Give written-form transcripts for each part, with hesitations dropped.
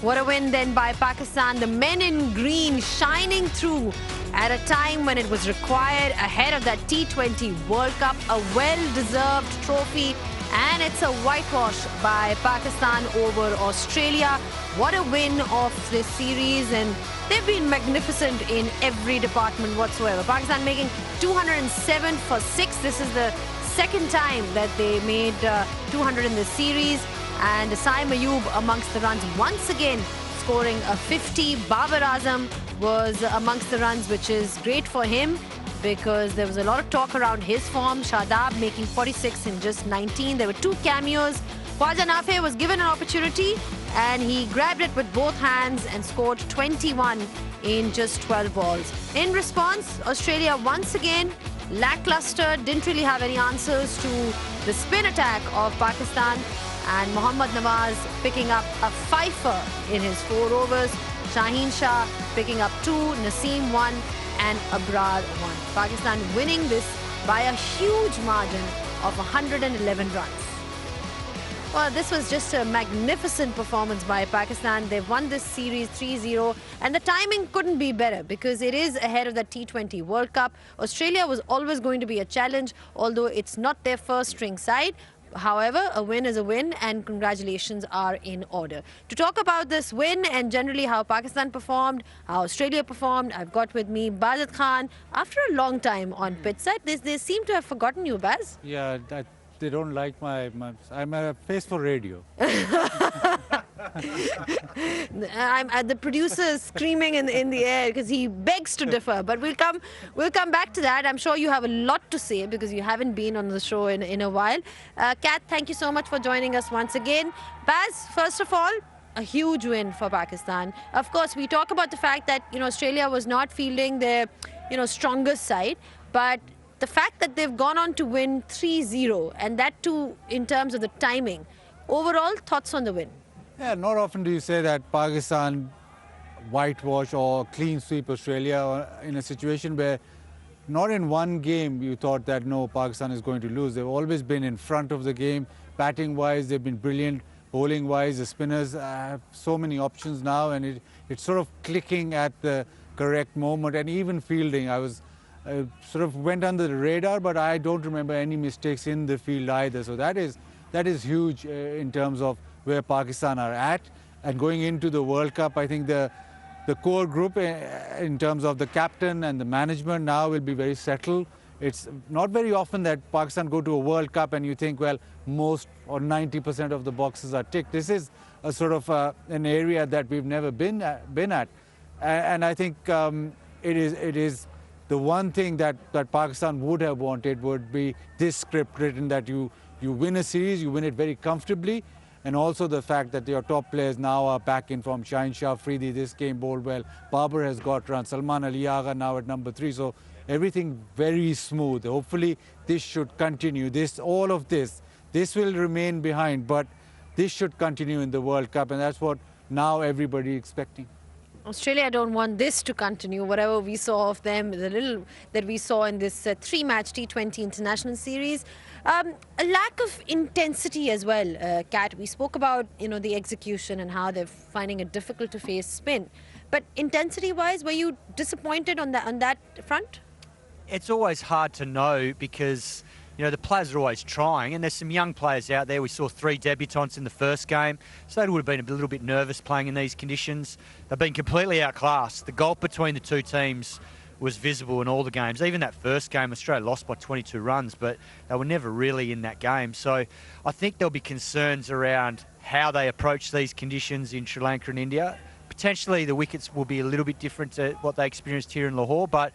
What a win then by Pakistan. The men in green shining through at a time when it was required ahead of that T20 World Cup. A well-deserved trophy, and it's a whitewash by Pakistan over Australia. What a win of this series, and they've been magnificent in every department whatsoever. Pakistan making 207 for 6. This is the second time that they made 200 in this series. And Saim Ayub amongst the runs once again, scoring a 50. Babar Azam was amongst the runs, which is great for him because there was a lot of talk around his form. Shadab making 46 in just 19. There were two cameos. Khwaja Nafe was given an opportunity and he grabbed it with both hands and scored 21 in just 12 balls. In response, Australia once again lackluster, didn't really have any answers to the spin attack of Pakistan. And Mohammad Nawaz picking up a fifer in his 4 overs. Shaheen Shah picking up 2, Naseem 1 and Abrar 1. Pakistan winning this by a huge margin of 111 runs. Well, this was just a magnificent performance by Pakistan. They've won this series 3-0, and the timing couldn't be better because it is ahead of the T20 World Cup. Australia was always going to be a challenge, although it's not their first string side. However, a win is a win, and congratulations are in order. To talk about this win and generally how Pakistan performed, how Australia performed, I've got with me Bazat Khan. After a long time on pitch side, they seem to have forgotten you, Baz. Yeah, they don't like my I'm a face for radio. The producer is screaming in the air because he begs to differ. But we'll come back to that. I'm sure you have a lot to say because you haven't been on the show in a while. Kat, thank you so much for joining us once again. Baz, first of all, a huge win for Pakistan. Of course, we talk about the fact that Australia was not fielding their strongest side, but the fact that they've gone on to win 3-0, and that too in terms of the timing. Overall, thoughts on the win? Yeah, not often do you say that Pakistan whitewash or clean sweep Australia in a situation where not in one game you thought that no, Pakistan is going to lose. They've always been in front of the game. Batting-wise, they've been brilliant. Bowling-wise, the spinners have so many options now, and it's sort of clicking at the correct moment. And even fielding, I was sort of went under the radar, but I don't remember any mistakes in the field either. So that is huge in terms of where Pakistan are at. And going into the World Cup, I think the core group in terms of the captain and the management now will be very settled. It's not very often that Pakistan go to a World Cup and you think, well, most or 90% of the boxes are ticked. This is a sort of an area that we've never been at. And I think it is the one thing that Pakistan would have wanted would be this script written, that you win a series, you win it very comfortably, and also the fact that your top players now are back in form. Shaheen Shah, Afridi, this game bowled well. Babar has got runs. Salman Ali Agha now at number 3. So everything very smooth. Hopefully this should continue. All of this will remain behind, but this should continue in the World Cup, and that's what now everybody is expecting. Australia don't want this to continue, whatever we saw of them, the little that we saw in this 3-match T20 international series. A lack of intensity as well, Kat. We spoke about, the execution and how they're finding it difficult to face spin. But intensity-wise, were you disappointed on that front? It's always hard to know because the players are always trying, and there's some young players out there. We saw 3 debutants in the first game, so they would have been a little bit nervous playing in these conditions. They've been completely outclassed. The gulf between the two teams was visible in all the games. Even that first game, Australia lost by 22 runs, but they were never really in that game. So I think there'll be concerns around how they approach these conditions in Sri Lanka and India. Potentially the wickets will be a little bit different to what they experienced here in Lahore, but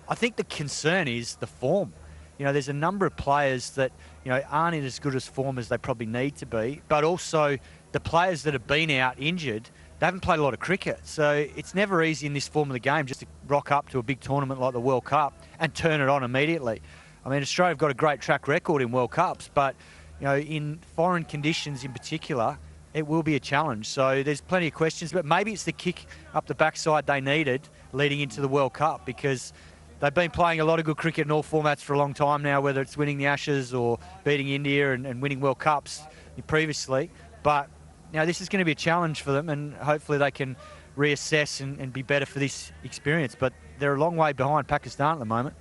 I think the concern is the form. There's a number of players that, aren't in as good as form as they probably need to be, but also the players that have been out injured, they haven't played a lot of cricket. So it's never easy in this form of the game just to rock up to a big tournament like the World Cup and turn it on immediately. I mean, Australia have got a great track record in World Cups, but, in foreign conditions in particular, it will be a challenge. So there's plenty of questions, but maybe it's the kick up the backside they needed leading into the World Cup, because they've been playing a lot of good cricket in all formats for a long time now, whether it's winning the Ashes or beating India and winning World Cups previously. But this is going to be a challenge for them, and hopefully they can reassess and be better for this experience. But they're a long way behind Pakistan at the moment.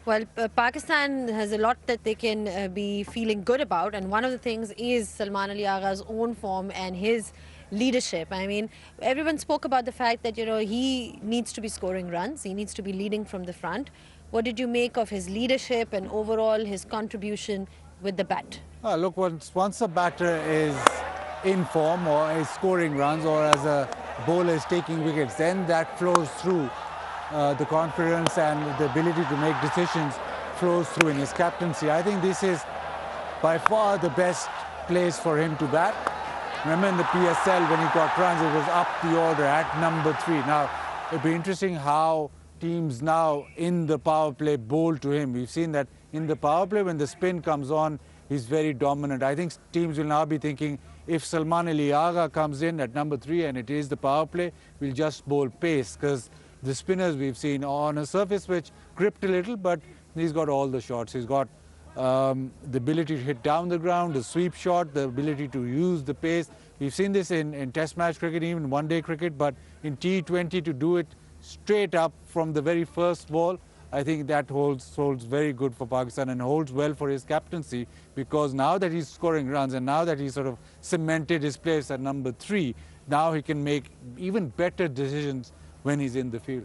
Well, Pakistan has a lot that they can be feeling good about, and one of the things is Salman Ali Agha's own form and his leadership. I mean, everyone spoke about the fact that, he needs to be scoring runs, he needs to be leading from the front. What did you make of his leadership and overall his contribution with the bat? Look, once a batter is in form or is scoring runs or as a bowler is taking wickets, then that flows through. The confidence and the ability to make decisions flows through in his captaincy. I think this is by far the best place for him to bat. Remember in the PSL when he got runs, it was up the order at number 3. Now, it'll be interesting how teams now in the power play bowl to him. We've seen that in the power play when the spin comes on, he's very dominant. I think teams will now be thinking, if Salman Ali Agha comes in at number 3 and it is the power play, we'll just bowl pace, because the spinners we've seen on a surface which gripped a little, but he's got all the shots. He's got the ability to hit down the ground, the sweep shot, the ability to use the pace. We've seen this in test match cricket, even one-day cricket, but in T20 to do it straight up from the very first ball, I think that holds very good for Pakistan and holds well for his captaincy, because now that he's scoring runs and now that he's sort of cemented his place at number 3, now he can make even better decisions when he's in the field.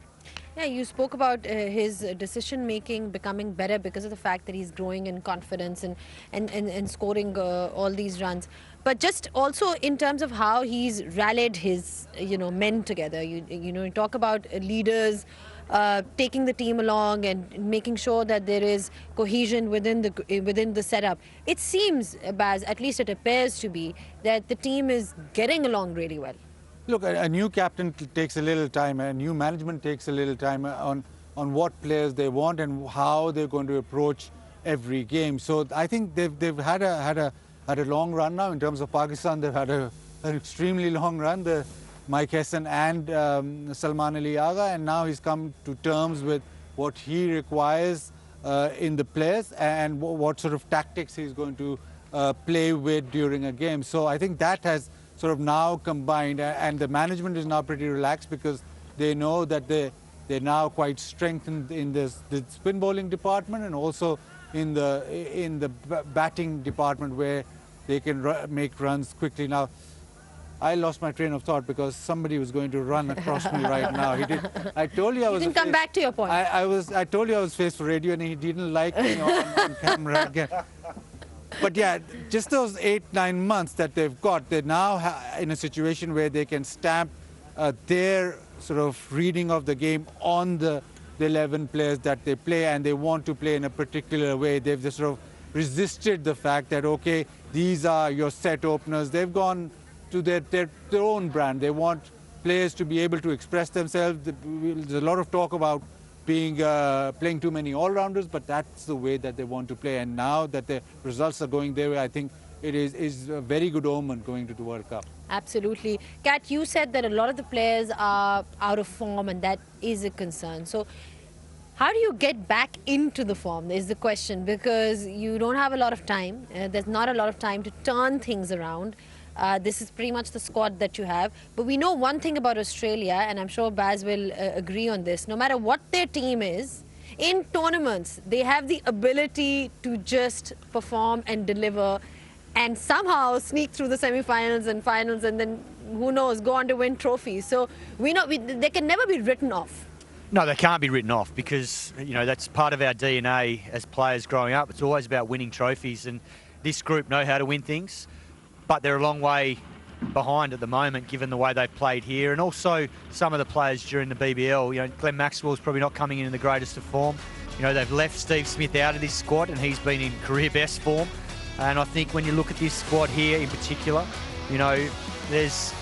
Yeah, you spoke about his decision-making becoming better because of the fact that he's growing in confidence and scoring all these runs. But just also in terms of how he's rallied his, men together. You talk about leaders taking the team along and making sure that there is cohesion within the setup. It seems, Baz, at least it appears to be, that the team is getting along really well. Look, a new captain takes a little time, a new management takes a little time on what players they want and how they're going to approach every game. So I think they've had a long run now in terms of Pakistan. They've had an extremely long run, Mike Hesson and Salman Ali Agha, and now he's come to terms with what he requires in the players and what sort of tactics he's going to play with during a game. So I think that has sort of now combined, and the management is now pretty relaxed because they know that they're now quite strengthened in the spin bowling department and also in the batting department where they can make runs quickly. Now, I lost my train of thought because somebody was going to run across me right now. He did. I told you I was. You can come back to your point. I told you I was face for radio, and he didn't like me on camera again. But yeah, just those 8-9 months that they've got, they're now in a situation where they can stamp their sort of reading of the game on the 11 players that they play, and they want to play in a particular way. They've just sort of resisted the fact that, okay, these are your set openers. They've gone to their own brand. They want players to be able to express themselves. There's a lot of talk about playing too many all-rounders, but that's the way that they want to play. And now that the results are going their way, I think it is a very good omen going to the World Cup. Absolutely. Kat, you said that a lot of the players are out of form, and that is a concern. So how do you get back into the form is the question, because you don't have a lot of time. There's not a lot of time to turn things around. This is pretty much the squad that you have. But we know one thing about Australia, and I'm sure Baz will agree on this. No matter what their team is, in tournaments, they have the ability to just perform and deliver and somehow sneak through the semi-finals and finals, and then, who knows, go on to win trophies. So we know they can never be written off. No, they can't be written off because, that's part of our DNA as players growing up. It's always about winning trophies, and this group know how to win things. But they're a long way behind at the moment, given the way they've played here. And also some of the players during the BBL, Glenn Maxwell's probably not coming in the greatest of form. They've left Steve Smith out of this squad, and he's been in career best form. And I think when you look at this squad here in particular, there's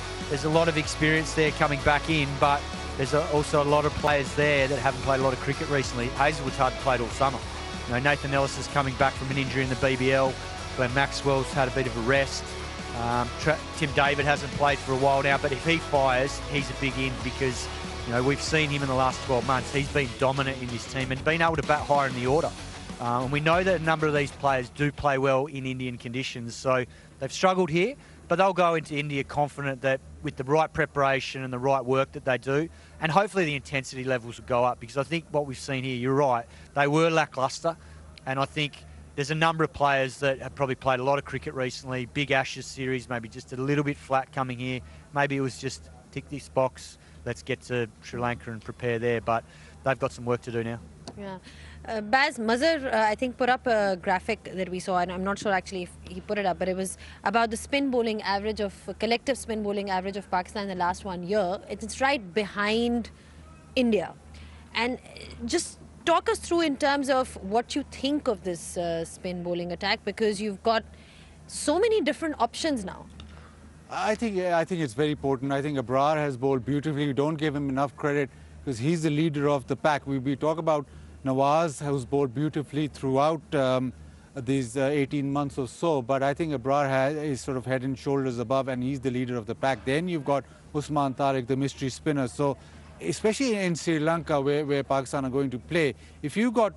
a lot of experience there coming back in, but there's also a lot of players there that haven't played a lot of cricket recently. Hazelwood's hardly played all summer. Nathan Ellis is coming back from an injury in the BBL. Glenn Maxwell's had a bit of a rest. Tim David hasn't played for a while now, but if he fires, he's a big in because, we've seen him in the last 12 months. He's been dominant in this team and been able to bat higher in the order. And we know that a number of these players do play well in Indian conditions, so they've struggled here, But they'll go into India confident that with the right preparation and the right work that they do, and hopefully the intensity levels will go up, because I think what we've seen here, you're right, they were lacklustre, and I think there's a number of players that have probably played a lot of cricket recently, big Ashes series, maybe just a little bit flat coming here. Maybe it was just tick this box, let's get to Sri Lanka and prepare there, but they've got some work to do now. Yeah. Baz, Mazhar, I think, put up a graphic that we saw, and I'm not sure actually if he put it up, but it was about the spin bowling average of, collective spin bowling average of Pakistan in the last 1 year. It's right behind India. And just talk us through in terms of what you think of this spin bowling attack, because you've got so many different options now. I think it's very important. I think Abrar has bowled beautifully. Don't give him enough credit because he's the leader of the pack. We talk about Nawaz, who's bowled beautifully throughout these 18 months or so, but I think Abrar is sort of head and shoulders above, and he's the leader of the pack. Then you've got Usman Tariq, the mystery spinner. So especially in Sri Lanka, where Pakistan are going to play, if you've got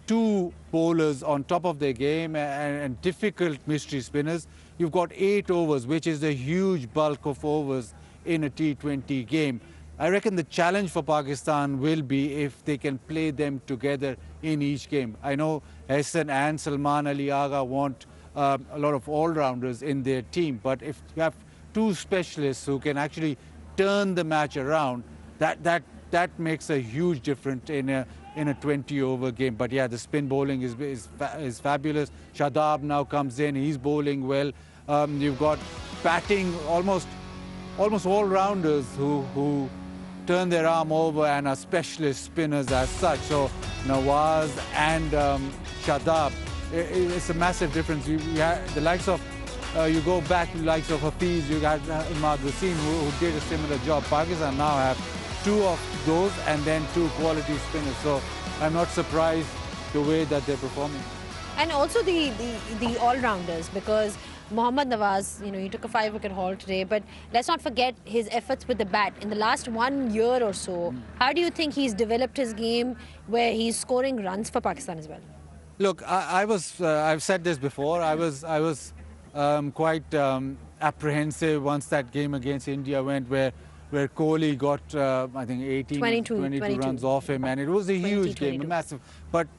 two bowlers on top of their game and difficult mystery spinners, you've got 8 overs, which is a huge bulk of overs in a T20 game. I reckon the challenge for Pakistan will be if they can play them together in each game. I know Hassan and Salman Ali Agha want a lot of all-rounders in their team, but if you have two specialists who can actually turn the match around, that makes a huge difference in a 20-over game. But yeah, the spin bowling is fabulous. Shadab now comes in, he's bowling well. You've got batting almost all-rounders who turn their arm over and are specialist spinners as such. So Nawaz and Shadab, it's a massive difference. You have the likes of, you go back to the likes of Hafiz, you got Imad Wasim who did a similar job. Pakistan now have 2 of those and then 2 quality spinners. So I'm not surprised the way that they're performing. And also the all-rounders, because Mohammad Nawaz, he took a 5-wicket haul today, but let's not forget his efforts with the bat. In the last 1 year or so, how do you think he's developed his game where he's scoring runs for Pakistan as well? Look, I've said this before, I was quite apprehensive once that game against India went, where Kohli got, I think, 22 runs off him, and it was a huge game, a massive. But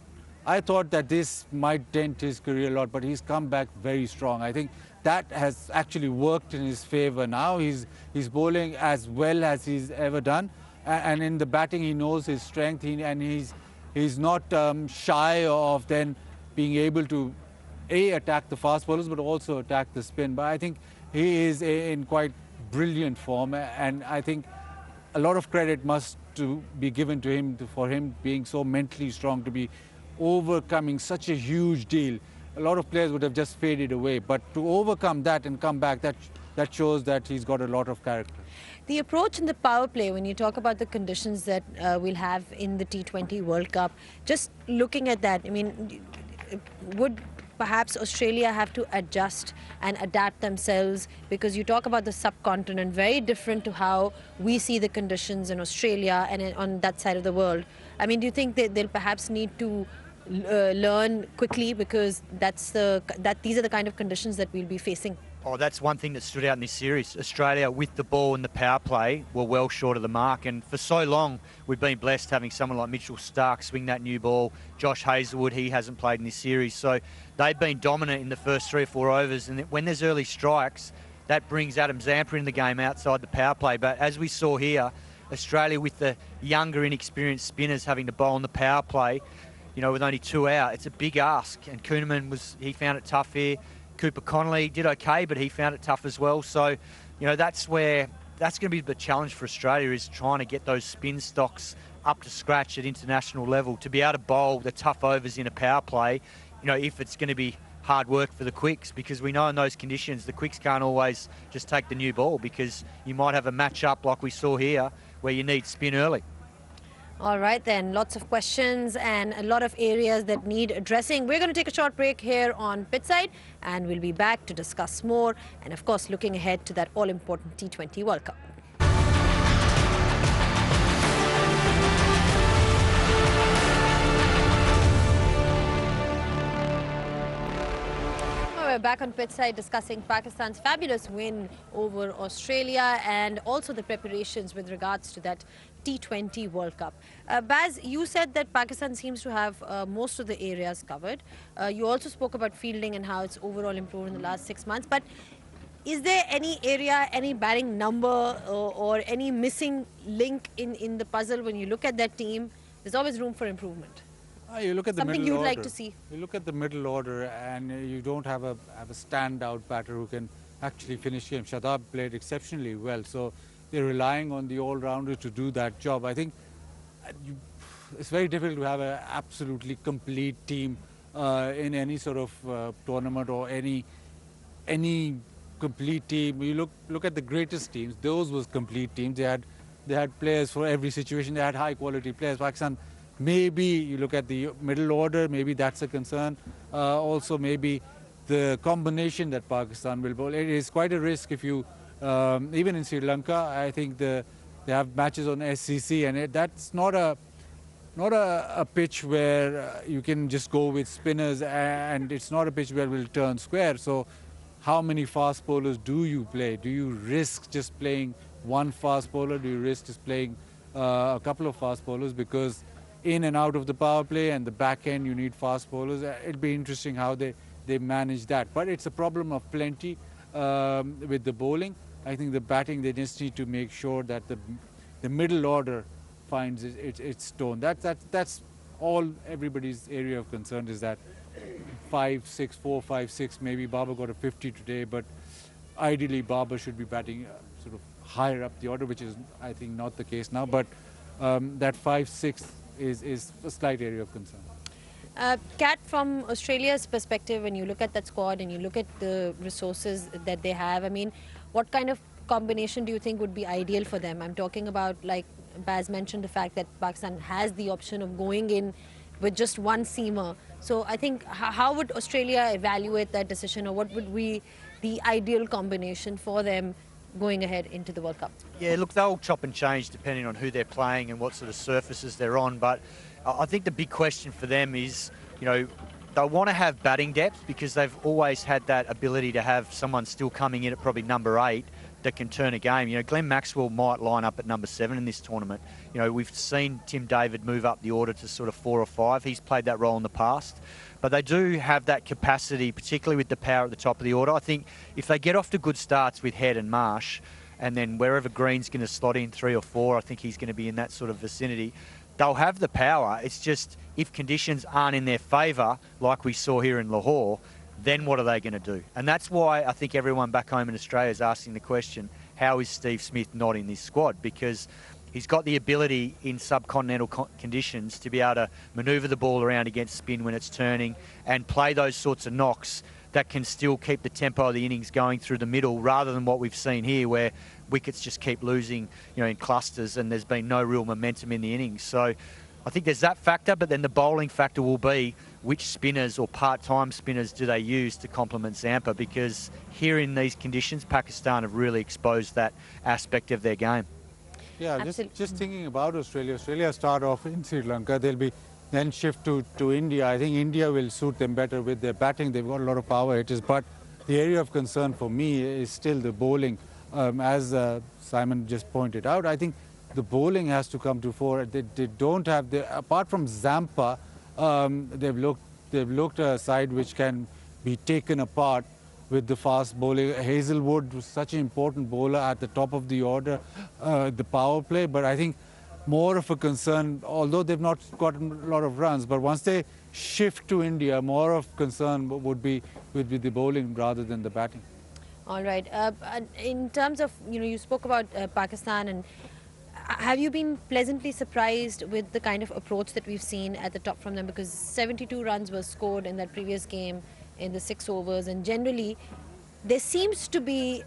I thought that this might dent his career a lot, but he's come back very strong. I think that has actually worked in his favour now. He's bowling as well as he's ever done, and in the batting he knows his strength, and he's not shy of then being able to attack the fast bowlers, but also attack the spin. But I think he is in quite brilliant form, and I think a lot of credit must be given to him for him being so mentally strong to be overcoming such a huge deal. A lot of players would have just faded away, but to overcome that and come back, that shows that he's got a lot of character. The approach in the power play, when you talk about the conditions that we'll have in the T20 World Cup, just looking at that, I mean, would perhaps Australia have to adjust and adapt themselves? Because you talk about the subcontinent, very different to how we see the conditions in Australia and on that side of the world. I mean, do you think that they'll perhaps need to learn quickly, because these are the kind of conditions that we'll be facing? Oh, that's one thing that stood out in this series. Australia, with the ball and the power play, were well short of the mark. And for so long, we've been blessed having someone like Mitchell Starc swing that new ball. Josh Hazlewood, he hasn't played in this series. So they've been dominant in the first 3 or 4 overs. And when there's early strikes, that brings Adam Zampa in the game outside the power play. But as we saw here, Australia with the younger, inexperienced spinners having to bowl on the power play, with only 2 out, it's a big ask. And Kuhnemann, he found it tough here. Cooper Connolly did okay, but he found it tough as well. So, that's going to be the challenge for Australia, is trying to get those spin stocks up to scratch at international level to be able to bowl the tough overs in a power play, if it's going to be hard work for the quicks, because we know in those conditions the quicks can't always just take the new ball, because you might have a match-up like we saw here where you need spin early. All right, then, lots of questions and a lot of areas that need addressing. We're going to take a short break here on Pitside, and we'll be back to discuss more and, of course, looking ahead to that all-important T20 World Cup. we're back on pitch side discussing Pakistan's fabulous win over Australia and also the preparations with regards to that T20 World Cup. Baz, you said that Pakistan seems to have most of the areas covered. You also spoke about fielding and how it's overall improved in the last 6 months. But is there any area, any batting number or any missing link in the puzzle when you look at that team? There's always room for improvement. You look at the Something middle you'd order. like to see. You look at the middle order and you don't have a standout batter who can actually finish games. Shadab played exceptionally well, so they're relying on the all-rounders to do that job. I think it's very difficult to have an absolutely complete team in any sort of tournament or any complete team. You look at the greatest teams; those was complete teams. They had players for every situation. They had high-quality players. Pakistan. Maybe you look at the middle order, maybe that's a concern. Also, maybe the combination that Pakistan will bowl. It is quite a risk if you, even in Sri Lanka, I think they have matches on SCC, and that's not a pitch where you can just go with spinners, and it's not a pitch where we'll turn square. So how many fast bowlers do you play? Do you risk just playing one fast bowler? Do you risk just playing a couple of fast bowlers? Because in and out of the power play and the back end, you need fast bowlers. It'll be interesting how they manage that. But it's a problem of plenty with the bowling. I think the batting, they just need to make sure that the middle order finds its tone. That's all everybody's area of concern, is that 5-6, 4-5-6. Maybe Babar got a 50 today, but ideally Babar should be batting sort of higher up the order, which is, I think, not the case now. But that 5-6 is a slight area of concern. Kat, from Australia's perspective, when you look at that squad and you look at the resources that they have, I mean, what kind of combination do you think would be ideal for them? I'm talking about, like Baz mentioned, the fact that Pakistan has the option of going in with just one seamer. So I think, how would Australia evaluate that decision, or what would be the ideal combination for them going ahead into the World Cup? Yeah, look, they'll chop and change depending on who they're playing and what sort of surfaces they're on. But I think the big question for them is, you know, they'll want to have batting depth because they've always had that ability to have someone still coming in at probably number 8 that can turn a game. You know, Glenn Maxwell might line up at number 7 in this tournament. You know, we've seen Tim David move up the order to sort of 4 or 5. He's played that role in the past. But they do have that capacity, particularly with the power at the top of the order. I think if they get off to good starts with Head and Marsh, and then wherever Green's going to slot in 3 or 4, I think he's going to be in that sort of vicinity, they'll have the power. It's just if conditions aren't in their favour, like we saw here in Lahore, then what are they going to do? And that's why I think everyone back home in Australia is asking the question, how is Steve Smith not in this squad? Because he's got the ability in subcontinental conditions to be able to manoeuvre the ball around against spin when it's turning and play those sorts of knocks that can still keep the tempo of the innings going through the middle, rather than what we've seen here where wickets just keep losing, you know, in clusters and there's been no real momentum in the innings. So I think there's that factor, but then the bowling factor will be which spinners or part-time spinners do they use to complement Zampa, because here in these conditions, Pakistan have really exposed that aspect of their game. Yeah, just thinking about Australia. Australia start off in Sri Lanka. They'll be then shift to India. I think India will suit them better with their batting. They've got a lot of power hitters, but the area of concern for me is still the bowling. As Simon just pointed out, I think the bowling has to come to fore. They don't have apart from Zampa, they've looked a side which can be taken apart with the fast bowling. Hazelwood was such an important bowler at the top of the order, the power play, but I think more of a concern, although they've not gotten a lot of runs, but once they shift to India, more of concern would be the bowling rather than the batting. All right. In terms of, you know, you spoke about Pakistan, and have you been pleasantly surprised with the kind of approach that we've seen at the top from them? Because 72 runs were scored in that previous game in the 6 overs, and generally there seems to be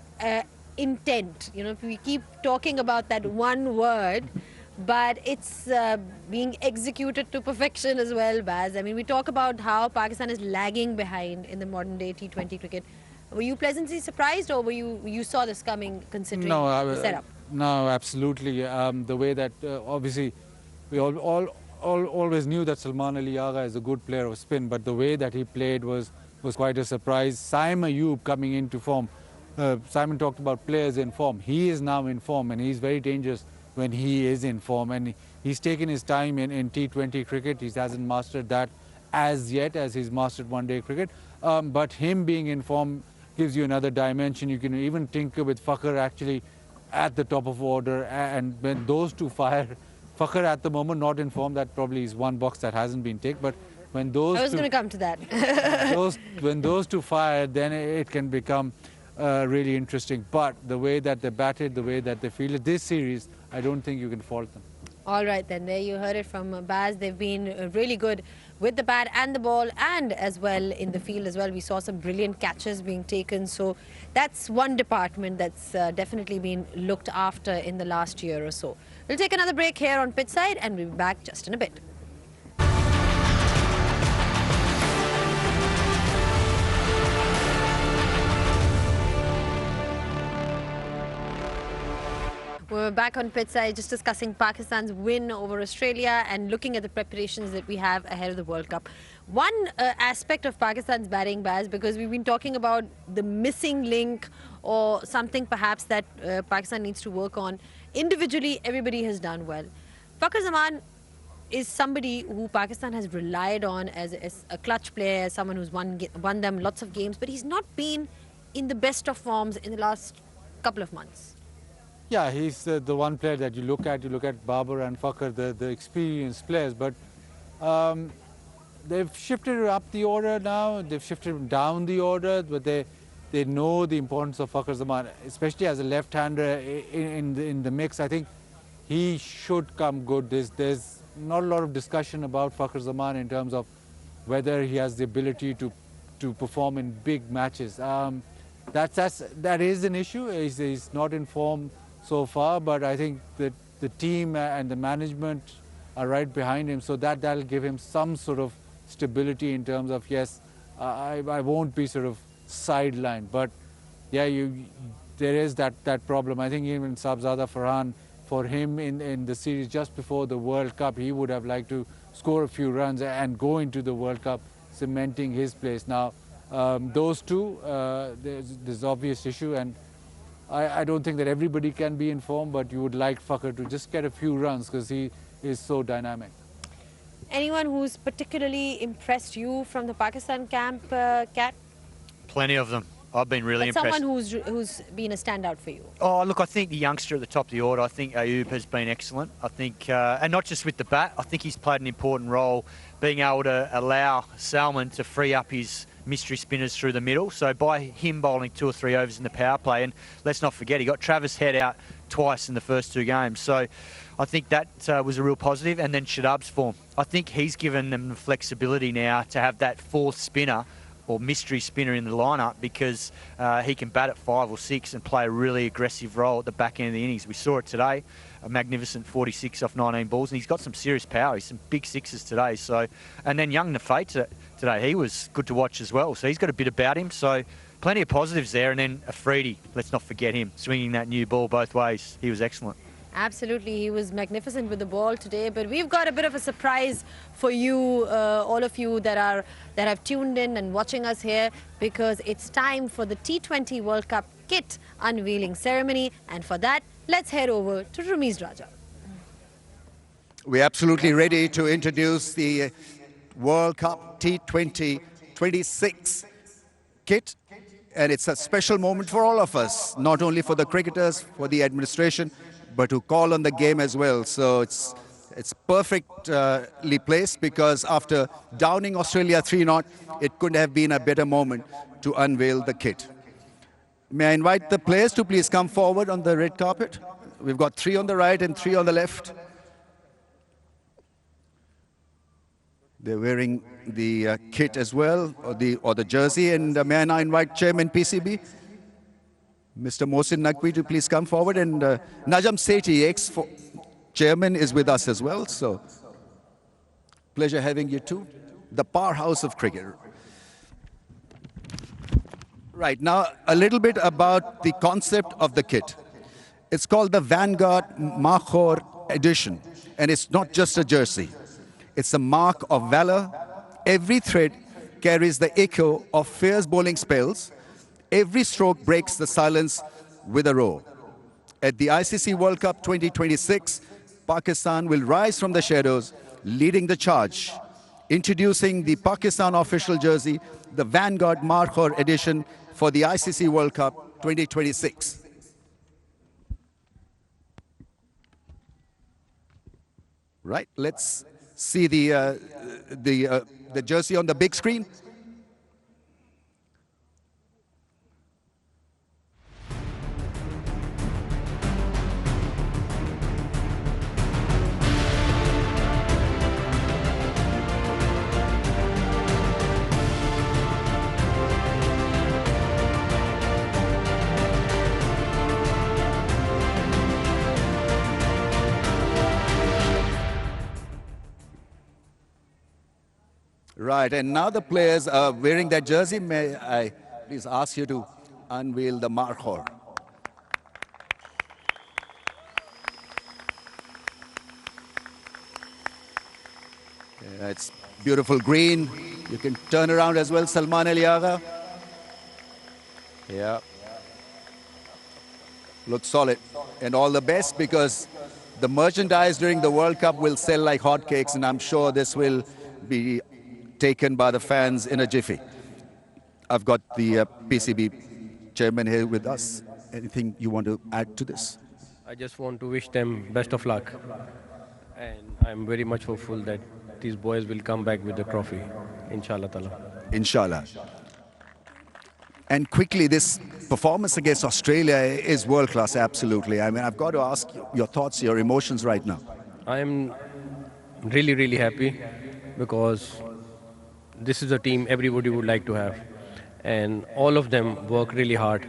intent. You know, we keep talking about that one word, but it's being executed to perfection as well, Baz. I mean, we talk about how Pakistan is lagging behind in the modern day T20 cricket. Were you pleasantly surprised, or you saw this coming considering the setup? No, absolutely. The way that obviously we always knew that Salman Ali Agha is a good player of spin, but the way that he played was was quite a surprise. Simon Ayub coming into form. Simon talked about players in form. He is now in form, and he's very dangerous when he is in form. And he's taken his time in T20 cricket. He hasn't mastered that as yet as he's mastered one-day cricket. But him being in form gives you another dimension. You can even tinker with Fakhar actually at the top of order. And when those two fire, Fakhar at the moment not in form, that probably is one box that hasn't been ticked. But when those I was going to come to that. when those two fire, then it can become really interesting. But the way that they batted, the way that they fielded this series, I don't think you can fault them. All right, then. There you heard it from Baz. They've been really good with the bat and the ball, and as well in the field as well. We saw some brilliant catches being taken. So that's one department that's definitely been looked after in the last year or so. We'll take another break here on pitch side, and we'll be back just in a bit. We're back on pitch side, just discussing Pakistan's win over Australia and looking at the preparations that we have ahead of the World Cup. One aspect of Pakistan's batting, Baz, because we've been talking about the missing link or something perhaps that Pakistan needs to work on. Individually, everybody has done well. Fakhar Zaman is somebody who Pakistan has relied on as a clutch player, as someone who's won them lots of games, but he's not been in the best of forms in the last couple of months. Yeah, he's the one player that you look at. You look at Babar and Fakhar, the experienced players, but they've shifted up the order now. They've shifted down the order, but they know the importance of Fakhar Zaman, especially as a left-hander in the mix. I think he should come good. There's not a lot of discussion about Fakhar Zaman in terms of whether he has the ability to perform in big matches. That is an issue. He's not in form so far, but I think that the team and the management are right behind him, so that'll give him some sort of stability in terms of, yes, I won't be sort of sidelined. But yeah, there is that problem. I think even Sabzada Farhan, for him in the series just before the World Cup, he would have liked to score a few runs and go into the World Cup, cementing his place. Now, those two, there's obvious issue, and I don't think that everybody can be in form, but you would like Fakhar to just get a few runs because he is so dynamic. Anyone who's particularly impressed you from the Pakistan camp, Kat? Plenty of them. I've been really impressed. Someone who's been a standout for you? Oh, look, I think the youngster at the top of the order, I think Ayub has been excellent. I think, and not just with the bat, I think he's played an important role being able to allow Salman to free up his mystery spinners through the middle. So by him bowling 2 or 3 overs in the power play, and let's not forget, he got Travis Head out twice in the first 2 games. So I think that was a real positive. And then Shadab's form. I think he's given them the flexibility now to have that 4th spinner or mystery spinner in the lineup, because he can bat at 5 or 6 and play a really aggressive role at the back end of the innings. We saw it today, a magnificent 46 off 19 balls, and he's got some serious power. He's some big 6s today. So, and then young Nafay today, he was good to watch as well. So he's got a bit about him. So plenty of positives there. And then Afridi, let's not forget him, swinging that new ball both ways. He was excellent. Absolutely, he was magnificent with the ball today. But we've got a bit of a surprise for you, all of you that have tuned in and watching us here, because it's time for the T20 World Cup kit unveiling ceremony. And for that, let's head over to Rumiz Raja. We're absolutely ready to introduce the World Cup T20 26 kit. And it's a special moment for all of us, not only for the cricketers, for the administration, but to call on the game as well. So it's perfectly placed, because after downing Australia 3-0, it couldn't have been a better moment to unveil the kit. May I invite the players to please come forward on the red carpet? We've got 3 on the right and 3 on the left. They're wearing the kit as well, or the jersey. And may I now invite Chairman PCB, Mr. Mohsin Naqvi, to please come forward. And Najam Sethi, ex-chairman, is with us as well. So pleasure having you too. The powerhouse of cricket. Right, now a little bit about the concept of the kit. It's called the Vanguard Makhor edition. And it's not just a jersey. It's a mark of valor. Every thread carries the echo of fierce bowling spells. Every stroke breaks the silence with a roar. At the ICC World Cup 2026, Pakistan will rise from the shadows, leading the charge. Introducing the Pakistan official jersey, the Vanguard Markhor edition for the ICC World Cup 2026. Right, let's see the jersey on the big screen. Right, and now the players are wearing that jersey. May I please ask you to unveil the Markhor? Yeah, it's beautiful green. You can turn around as well, Salman Ali Agha. Yeah. Looks solid. And all the best, because the merchandise during the World Cup will sell like hotcakes, and I'm sure this will be taken by the fans in a jiffy. I've got the PCB chairman here with us. Anything you want to add to this? I just want to wish them best of luck. And I'm very much hopeful that these boys will come back with the trophy, inshallah ta'ala. Inshallah. And quickly, this performance against Australia is world class, absolutely. I mean, I've got to ask your thoughts, your emotions right now. I am really, really happy because this is a team everybody would like to have. And all of them work really hard.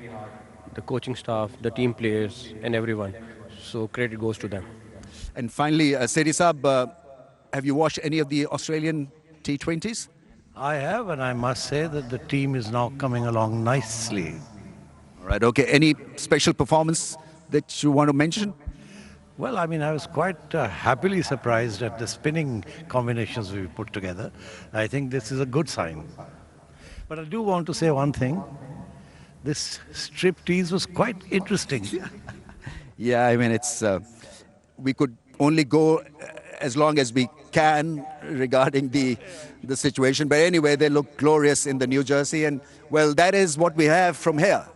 The coaching staff, the team players, and everyone. So credit goes to them. And finally, Seri Saab, have you watched any of the Australian T20s? I have, and I must say that the team is now coming along nicely. All right, okay. Any special performance that you want to mention? Well, I mean, I was quite happily surprised at the spinning combinations we put together. I think this is a good sign. But I do want to say one thing. This striptease was quite interesting. Yeah, I mean, it's we could only go as long as we can regarding the situation. But anyway, they look glorious in the new jersey. And, well, that is what we have from here.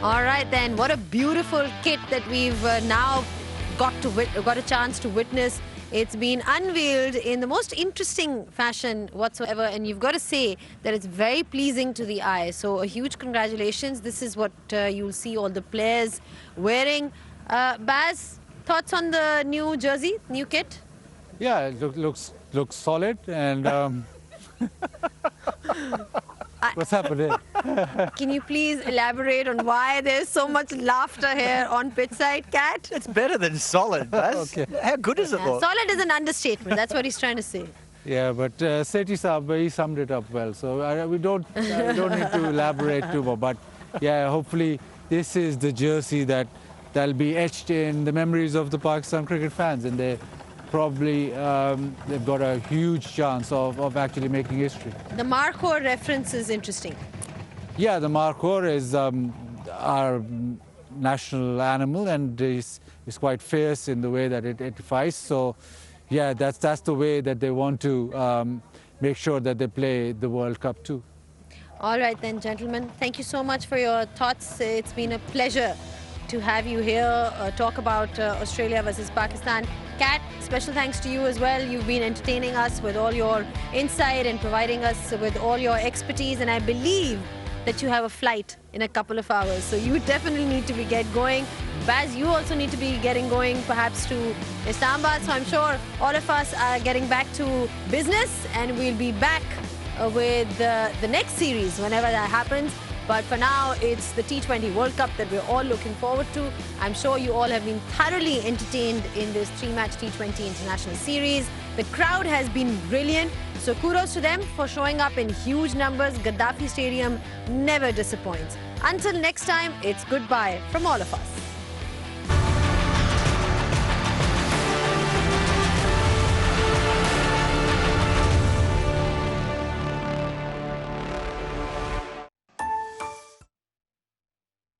All right, then. What a beautiful kit that we've now got a chance to witness. It's been unveiled in the most interesting fashion whatsoever, and you've got to say that it's very pleasing to the eye. So a huge congratulations. This is what you'll see all the players wearing. Baz, thoughts on the new jersey, new kit? Yeah, it looks solid, and what's happening? Can you please elaborate on why there's so much laughter here on pitchside, Kat? It's better than solid, Baz. Okay. How good is it look? Solid is an understatement. That's what he's trying to say. Yeah, but Seti Saab, he summed it up well. So we don't need to elaborate too much. But yeah, hopefully this is the jersey that'll be etched in the memories of the Pakistan cricket fans, and they probably they've got a huge chance of actually making history. The Markhor reference is interesting. Yeah, the Markhor is our national animal, and is quite fierce in the way that it fights. So, yeah, that's the way that they want to make sure that they play the World Cup too. All right then, gentlemen. Thank you so much for your thoughts. It's been a pleasure to have you here talk about Australia versus Pakistan. Kat, special thanks to you as well. You've been entertaining us with all your insight and providing us with all your expertise, and I believe that you have a flight in a couple of hours, so you definitely need to get going. Baz, you also need to be getting going perhaps to Islamabad, so I'm sure all of us are getting back to business, and we'll be back with the next series whenever that happens. But for now, it's the T20 World Cup that we're all looking forward to. I'm sure you all have been thoroughly entertained in this 3-match T20 International Series. The crowd has been brilliant, so kudos to them for showing up in huge numbers. Gaddafi Stadium never disappoints. Until next time, it's goodbye from all of us.